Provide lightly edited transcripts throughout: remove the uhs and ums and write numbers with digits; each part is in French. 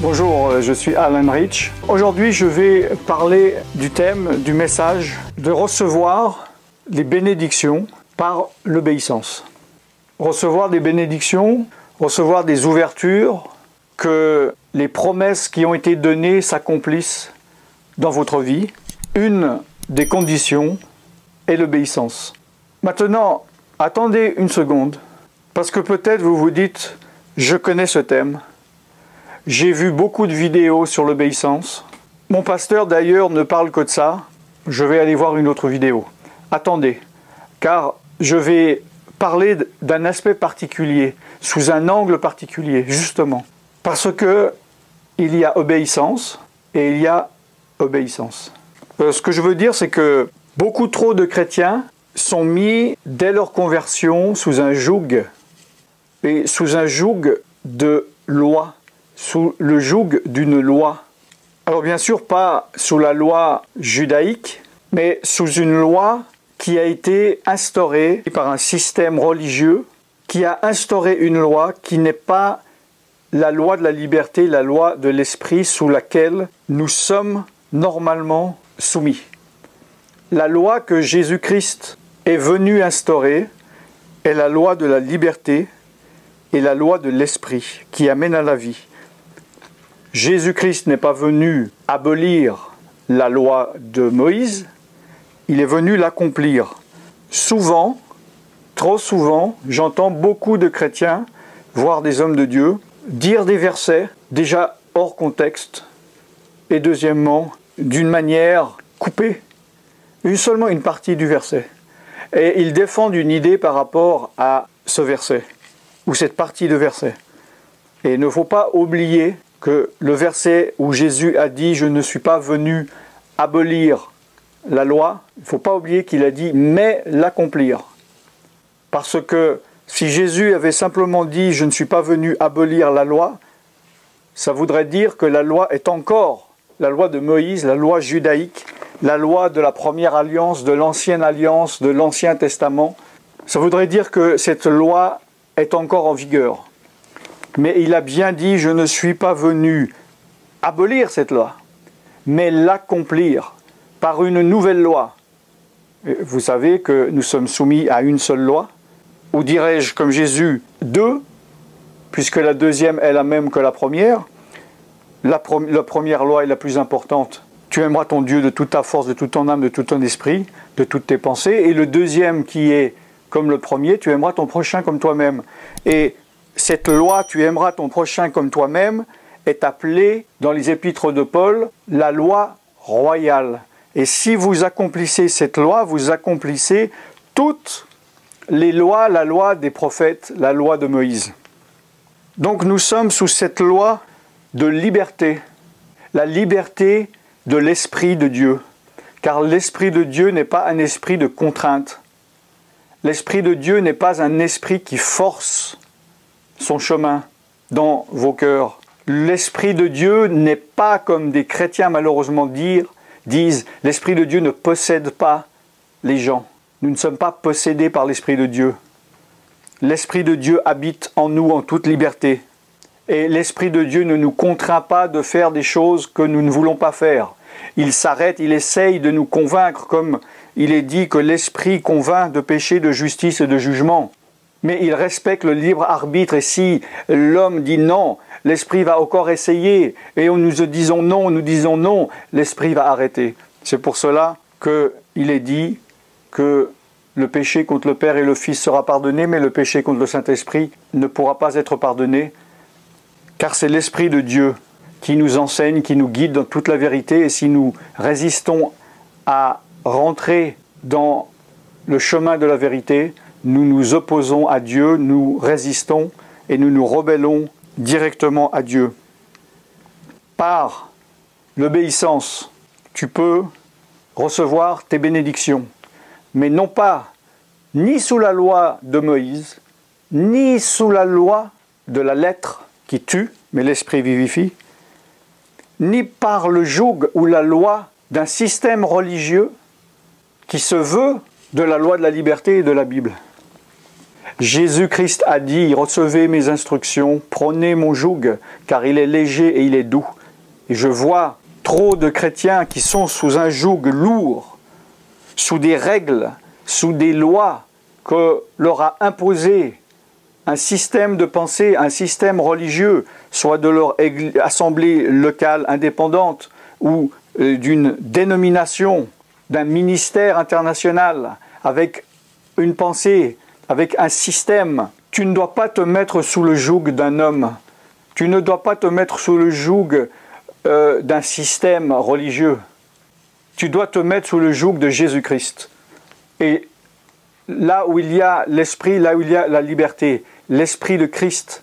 Bonjour, je suis Alan Rich. Aujourd'hui, je vais parler du thème, du message, de recevoir les bénédictions par l'obéissance. Recevoir des bénédictions, recevoir des ouvertures, que les promesses qui ont été données s'accomplissent dans votre vie. Une des conditions est l'obéissance. Maintenant, attendez une seconde, parce que peut-être vous vous dites « Je connais ce thème ». J'ai vu beaucoup de vidéos sur l'obéissance. Mon pasteur d'ailleurs ne parle que de ça. Je vais aller voir une autre vidéo. Attendez, car je vais parler d'un aspect particulier, sous un angle particulier, justement. Parce que il y a obéissance et il y a obéissance. Ce que je veux dire, c'est que beaucoup trop de chrétiens sont mis dès leur conversion sous un joug, et sous un joug de loi. Sous le joug d'une loi. Alors bien sûr, pas sous la loi judaïque, mais sous une loi qui a été instaurée par un système religieux, qui a instauré une loi qui n'est pas la loi de la liberté, la loi de l'esprit sous laquelle nous sommes normalement soumis. La loi que Jésus-Christ est venu instaurer est la loi de la liberté et la loi de l'esprit qui amène à la vie. Jésus-Christ n'est pas venu abolir la loi de Moïse, il est venu l'accomplir. Souvent, trop souvent, j'entends beaucoup de chrétiens, voire des hommes de Dieu, dire des versets déjà hors contexte, et deuxièmement, d'une manière coupée, seulement une partie du verset. Et ils défendent une idée par rapport à ce verset, ou cette partie de verset. Et il ne faut pas oublier que le verset où Jésus a dit « Je ne suis pas venu abolir la loi », il ne faut pas oublier qu'il a dit « mais l'accomplir ». Parce que si Jésus avait simplement dit « Je ne suis pas venu abolir la loi », ça voudrait dire que la loi est encore la loi de Moïse, la loi judaïque, la loi de la première alliance, de l'ancienne alliance, de l'Ancien Testament. Ça voudrait dire que cette loi est encore en vigueur. Mais il a bien dit, je ne suis pas venu abolir cette loi, mais l'accomplir par une nouvelle loi. Vous savez que nous sommes soumis à une seule loi, ou dirais-je comme Jésus, deux, puisque la deuxième est la même que la première. La première loi est la plus importante. Tu aimeras ton Dieu de toute ta force, de toute ton âme, de tout ton esprit, de toutes tes pensées. Et le deuxième qui est comme le premier, tu aimeras ton prochain comme toi-même. Et cette loi, tu aimeras ton prochain comme toi-même, est appelée dans les épîtres de Paul la loi royale. Et si vous accomplissez cette loi, vous accomplissez toutes les lois, la loi des prophètes, la loi de Moïse. Donc nous sommes sous cette loi de liberté, la liberté de l'Esprit de Dieu. Car l'Esprit de Dieu n'est pas un esprit de contrainte. L'Esprit de Dieu n'est pas un esprit qui force son chemin dans vos cœurs. L'Esprit de Dieu n'est pas comme des chrétiens malheureusement disent, l'Esprit de Dieu ne possède pas les gens. Nous ne sommes pas possédés par l'Esprit de Dieu. L'Esprit de Dieu habite en nous en toute liberté. Et l'Esprit de Dieu ne nous contraint pas de faire des choses que nous ne voulons pas faire. Il s'arrête, il essaye de nous convaincre, comme il est dit que l'Esprit convainc de péché, de justice et de jugement. Mais il respecte le libre arbitre, et si l'homme dit non, l'Esprit va encore essayer, et nous disons non, l'Esprit va arrêter. C'est pour cela qu'il est dit que le péché contre le Père et le Fils sera pardonné, mais le péché contre le Saint-Esprit ne pourra pas être pardonné, car c'est l'Esprit de Dieu qui nous enseigne, qui nous guide dans toute la vérité, et si nous résistons à rentrer dans le chemin de la vérité, nous nous opposons à Dieu, nous résistons et nous nous rebellons directement à Dieu. Par l'obéissance, tu peux recevoir tes bénédictions, mais non pas ni sous la loi de Moïse, ni sous la loi de la lettre qui tue, mais l'esprit vivifie, ni par le joug ou la loi d'un système religieux qui se veut de la loi de la liberté et de la Bible. Jésus-Christ a dit, recevez mes instructions, prenez mon joug, car il est léger et il est doux. Et je vois trop de chrétiens qui sont sous un joug lourd, sous des règles, sous des lois que leur a imposé un système de pensée, un système religieux, soit de leur assemblée locale indépendante ou d'une dénomination, d'un ministère international, avec une pensée, avec un système. Tu ne dois pas te mettre sous le joug d'un homme. Tu ne dois pas te mettre sous le joug d'un système religieux. Tu dois te mettre sous le joug de Jésus-Christ. Et là où il y a l'esprit, là où il y a la liberté, l'esprit de Christ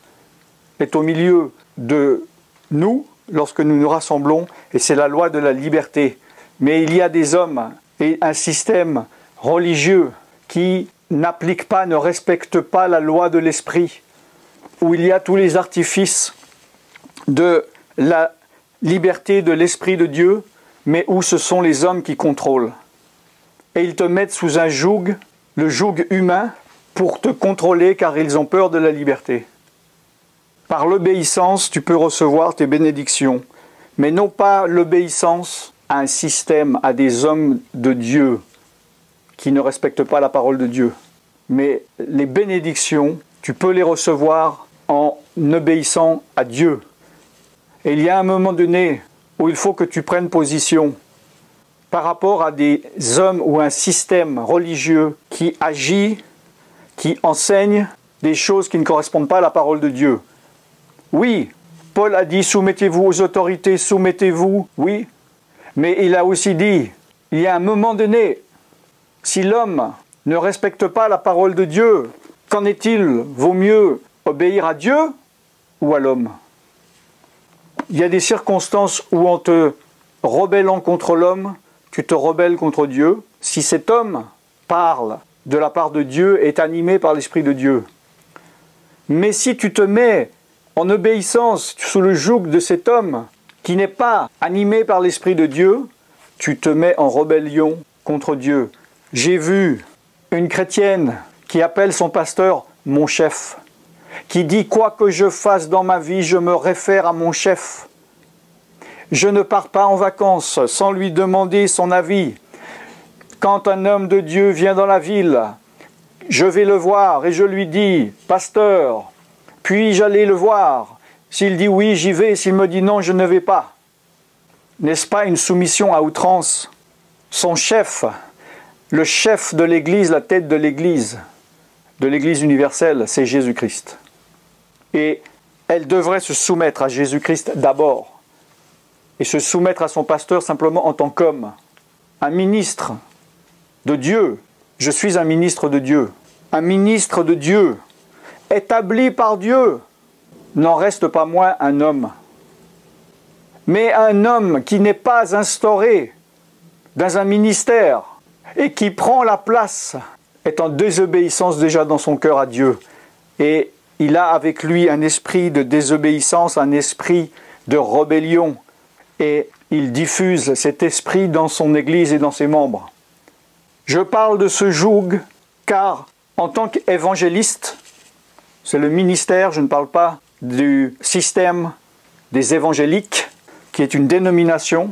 est au milieu de nous lorsque nous nous rassemblons, et c'est la loi de la liberté. Mais il y a des hommes et un système religieux qui n'applique pas, ne respecte pas la loi de l'esprit, où il y a tous les artifices de la liberté de l'esprit de Dieu, mais où ce sont les hommes qui contrôlent. Et ils te mettent sous un joug, le joug humain, pour te contrôler car ils ont peur de la liberté. Par l'obéissance, tu peux recevoir tes bénédictions, mais non pas l'obéissance à un système, à des hommes de Dieu qui ne respectent pas la parole de Dieu. Mais les bénédictions, tu peux les recevoir en obéissant à Dieu. Et il y a un moment donné où il faut que tu prennes position par rapport à des hommes ou un système religieux qui agit, qui enseigne des choses qui ne correspondent pas à la parole de Dieu. Oui, Paul a dit « soumettez-vous aux autorités, soumettez-vous », oui, mais il a aussi dit, il y a un moment donné, si l'homme ne respecte pas la parole de Dieu, qu'en est-il? Vaut mieux obéir à Dieu ou à l'homme? Il y a des circonstances où en te rebellant contre l'homme, tu te rebelles contre Dieu. Si cet homme parle de la part de Dieu, est animé par l'Esprit de Dieu. Mais si tu te mets en obéissance sous le joug de cet homme qui n'est pas animé par l'Esprit de Dieu, tu te mets en rébellion contre Dieu. J'ai vu une chrétienne qui appelle son pasteur « mon chef », qui dit « quoi que je fasse dans ma vie, je me réfère à mon chef. Je ne pars pas en vacances sans lui demander son avis. Quand un homme de Dieu vient dans la ville, je vais le voir et je lui dis « pasteur, puis-je aller le voir ?» S'il dit oui, j'y vais. S'il me dit non, je ne vais pas. N'est-ce pas une soumission à outrance? Son chef, le chef de l'Église, la tête de l'Église universelle, c'est Jésus-Christ. Et elle devrait se soumettre à Jésus-Christ d'abord. Et se soumettre à son pasteur simplement en tant qu'homme. Un ministre de Dieu. Je suis un ministre de Dieu. Un ministre de Dieu, établi par Dieu, n'en reste pas moins un homme. Mais un homme qui n'est pas instauré dans un ministère et qui prend la place est en désobéissance déjà dans son cœur à Dieu. Et il a avec lui un esprit de désobéissance, un esprit de rébellion. Et il diffuse cet esprit dans son Église et dans ses membres. Je parle de ce joug car en tant qu'évangéliste, c'est le ministère, je ne parle pas du système des évangéliques, qui est une dénomination.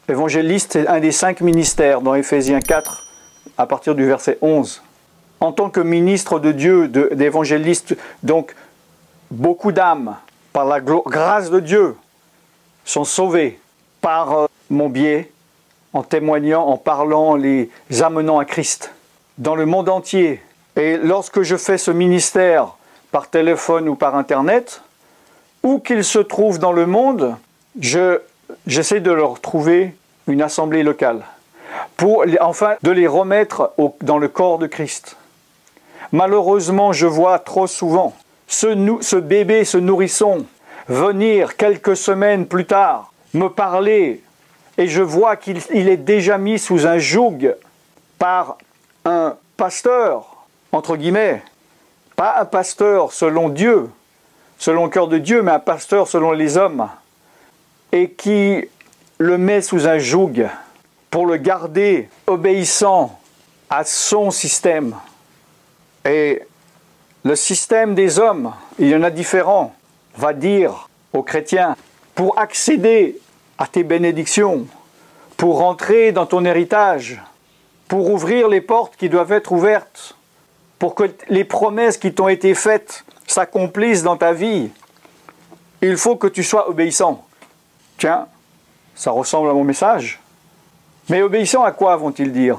Évangéliste, c'est un des 5 ministères dans Éphésiens 4, à partir du verset 11. En tant que ministre de Dieu, d'évangéliste, donc beaucoup d'âmes, par la grâce de Dieu, sont sauvées par mon biais, en témoignant, en parlant, en les amenant à Christ, dans le monde entier. Et lorsque je fais ce ministère par téléphone ou par Internet, où qu'ils se trouvent dans le monde, j'essaie de leur trouver une assemblée locale, pour enfin de les remettre dans le corps de Christ. Malheureusement, je vois trop souvent ce bébé, ce nourrisson, venir quelques semaines plus tard, me parler, et je vois qu'il est déjà mis sous un joug par un pasteur, entre guillemets, pas un pasteur selon Dieu, selon le cœur de Dieu, mais un pasteur selon les hommes, et qui le met sous un joug pour le garder obéissant à son système. Et le système des hommes, il y en a différents, va dire aux chrétiens, pour accéder à tes bénédictions, pour rentrer dans ton héritage, pour ouvrir les portes qui doivent être ouvertes, pour que les promesses qui t'ont été faites s'accomplissent dans ta vie, il faut que tu sois obéissant. Tiens, ça ressemble à mon message. Mais obéissant à quoi vont-ils dire?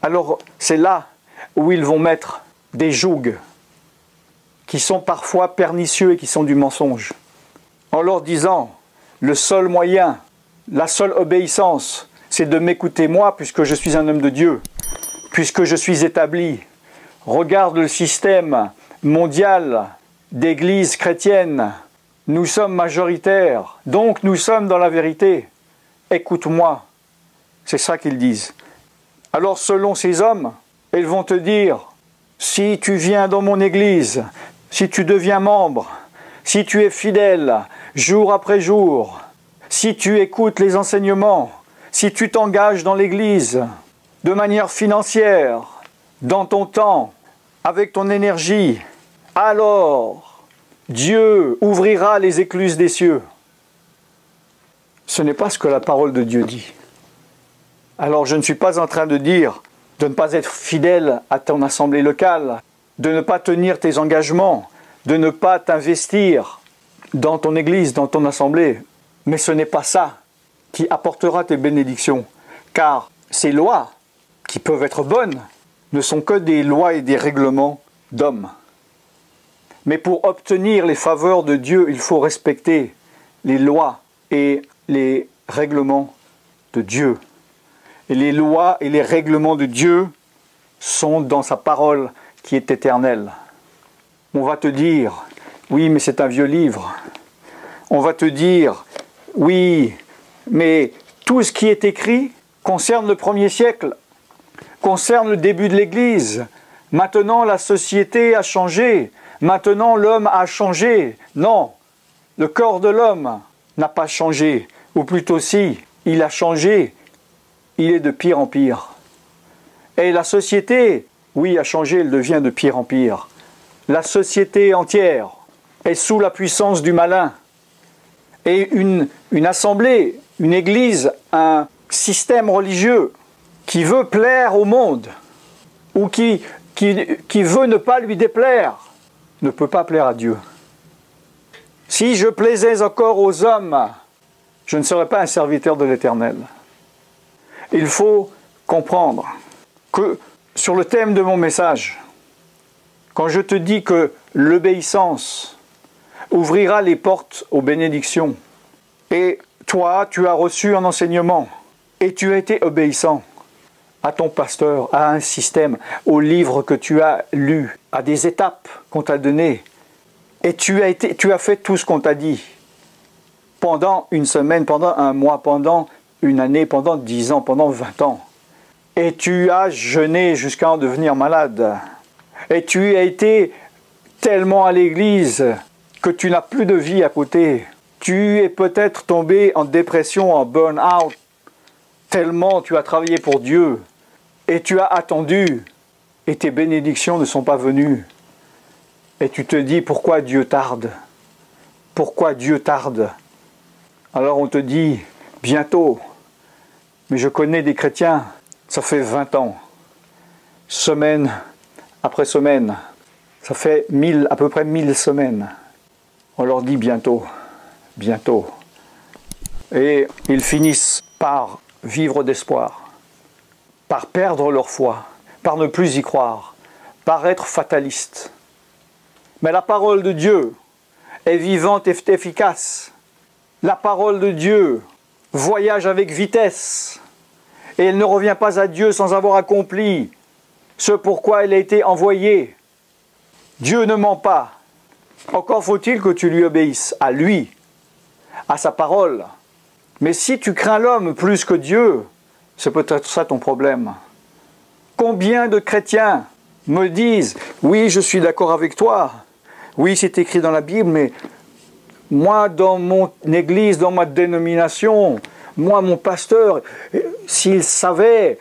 Alors, c'est là où ils vont mettre des jougs qui sont parfois pernicieux et qui sont du mensonge. En leur disant, le seul moyen, la seule obéissance, c'est de m'écouter moi puisque je suis un homme de Dieu, puisque je suis établi. Regarde le système mondial d'églises chrétiennes. Nous sommes majoritaires, donc nous sommes dans la vérité. Écoute-moi. C'est ça qu'ils disent. Alors selon ces hommes, ils vont te dire, si tu viens dans mon église, si tu deviens membre, si tu es fidèle jour après jour, si tu écoutes les enseignements, si tu t'engages dans l'église de manière financière, dans ton temps, avec ton énergie, alors Dieu ouvrira les écluses des cieux. Ce n'est pas ce que la parole de Dieu dit. Alors je ne suis pas en train de dire de ne pas être fidèle à ton assemblée locale, de ne pas tenir tes engagements, de ne pas t'investir dans ton église, dans ton assemblée. Mais ce n'est pas ça qui apportera tes bénédictions. Car ces lois, qui peuvent être bonnes, ne sont que des lois et des règlements d'hommes. Mais pour obtenir les faveurs de Dieu, il faut respecter les lois et les règlements de Dieu. Et les lois et les règlements de Dieu sont dans sa parole qui est éternelle. On va te dire, oui, mais c'est un vieux livre. On va te dire, oui, mais tout ce qui est écrit concerne le 1er siècle, concerne le début de l'Église. Maintenant, la société a changé. Maintenant, l'homme a changé. Non, le corps de l'homme n'a pas changé. Ou plutôt si, il a changé. Il est de pire en pire. Et la société, oui, a changé, elle devient de pire en pire. La société entière est sous la puissance du malin. Et une assemblée, une église, un système religieux qui veut plaire au monde, ou qui veut ne pas lui déplaire, ne peut pas plaire à Dieu. Si je plaisais encore aux hommes, je ne serais pas un serviteur de l'Éternel. Il faut comprendre que sur le thème de mon message, quand je te dis que l'obéissance ouvrira les portes aux bénédictions, et toi, tu as reçu un enseignement, et tu as été obéissant à ton pasteur, à un système, au livre que tu as lu, à des étapes qu'on t'a données, et tu as fait tout ce qu'on t'a dit, pendant une semaine, pendant un mois, pendant une année, pendant 10 ans, pendant 20 ans. Et tu as jeûné jusqu'à en devenir malade. Et tu as été tellement à l'église que tu n'as plus de vie à côté. Tu es peut-être tombé en dépression, en burn-out, tellement tu as travaillé pour Dieu. Et tu as attendu, et tes bénédictions ne sont pas venues. Et tu te dis, pourquoi Dieu tarde? Pourquoi Dieu tarde? Alors on te dit, bientôt. Mais je connais des chrétiens, ça fait 20 ans, semaine après semaine, ça fait à peu près 1000 semaines. On leur dit bientôt, bientôt. Et ils finissent par vivre d'espoir, par perdre leur foi, par ne plus y croire, par être fatalistes. Mais la parole de Dieu est vivante et efficace. La parole de Dieu voyage avec vitesse et elle ne revient pas à Dieu sans avoir accompli ce pourquoi elle a été envoyée. Dieu ne ment pas. Encore faut-il que tu lui obéisses, à lui, à sa parole. Mais si tu crains l'homme plus que Dieu, c'est peut-être ça ton problème. Combien de chrétiens me disent « Oui, je suis d'accord avec toi. Oui, c'est écrit dans la Bible, mais moi, dans mon église, dans ma dénomination, moi, mon pasteur, s'il savait,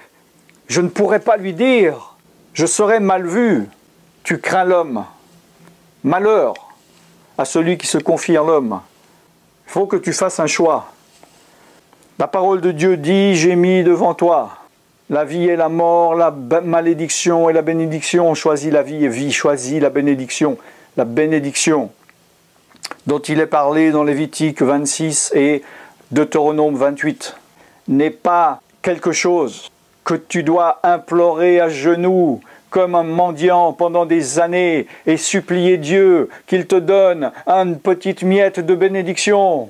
je ne pourrais pas lui dire. Je serais mal vu. Tu crains l'homme. Malheur à celui qui se confie en l'homme. Il faut que tu fasses un choix. La parole de Dieu dit, j'ai mis devant toi la vie et la mort, la malédiction et la bénédiction. Choisis la vie et vie, choisis la bénédiction. La bénédiction dont il est parlé dans Lévitique 26 et Deutéronome 28 n'est pas quelque chose que tu dois implorer à genoux comme un mendiant pendant des années et supplier Dieu qu'il te donne une petite miette de bénédiction.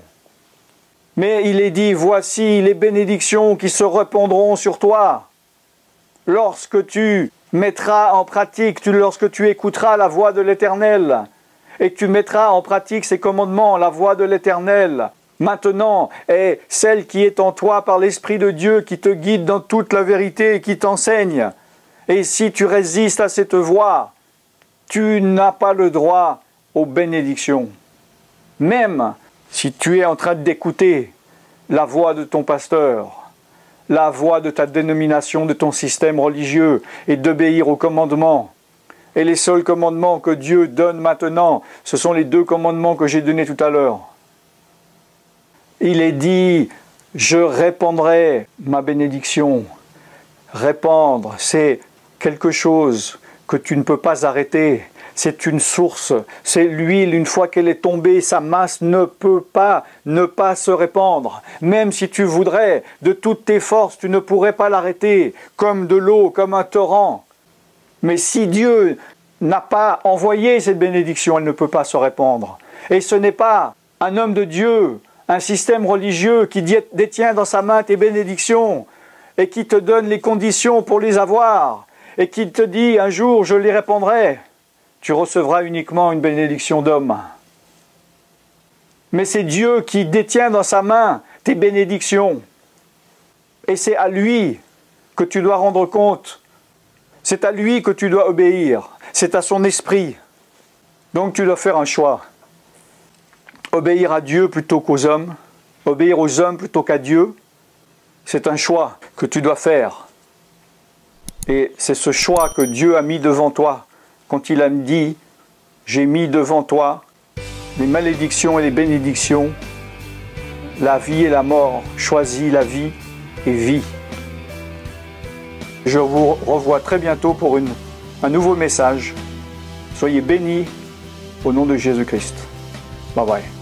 Mais il est dit, voici les bénédictions qui se répandront sur toi lorsque tu mettras en pratique, lorsque tu écouteras la voix de l'Éternel et que tu mettras en pratique ses commandements, la voix de l'Éternel. Maintenant est celle qui est en toi par l'Esprit de Dieu qui te guide dans toute la vérité et qui t'enseigne. Et si tu résistes à cette voix, tu n'as pas le droit aux bénédictions. Même si tu es en train d'écouter la voix de ton pasteur, la voix de ta dénomination, de ton système religieux, et d'obéir aux commandements. Et les seuls commandements que Dieu donne maintenant, ce sont les 2 commandements que j'ai donnés tout à l'heure. Il est dit, je répandrai ma bénédiction. Répandre, c'est quelque chose que tu ne peux pas arrêter. C'est une source, c'est l'huile, une fois qu'elle est tombée, sa masse ne peut pas ne pas se répandre. Même si tu voudrais, de toutes tes forces, tu ne pourrais pas l'arrêter, comme de l'eau, comme un torrent. Mais si Dieu n'a pas envoyé cette bénédiction, elle ne peut pas se répandre. Et ce n'est pas un homme de Dieu, un système religieux qui détient dans sa main tes bénédictions et qui te donne les conditions pour les avoir et qui te dit un jour je les répandrai. Tu recevras uniquement une bénédiction d'homme. Mais c'est Dieu qui détient dans sa main tes bénédictions. Et c'est à lui que tu dois rendre compte. C'est à lui que tu dois obéir. C'est à son esprit. Donc tu dois faire un choix. Obéir à Dieu plutôt qu'aux hommes. Obéir aux hommes plutôt qu'à Dieu. C'est un choix que tu dois faire. Et c'est ce choix que Dieu a mis devant toi. Quand il a dit, j'ai mis devant toi les malédictions et les bénédictions, la vie et la mort, choisis la vie et vis. Je vous revois très bientôt pour un nouveau message. Soyez bénis au nom de Jésus-Christ. Bye bye.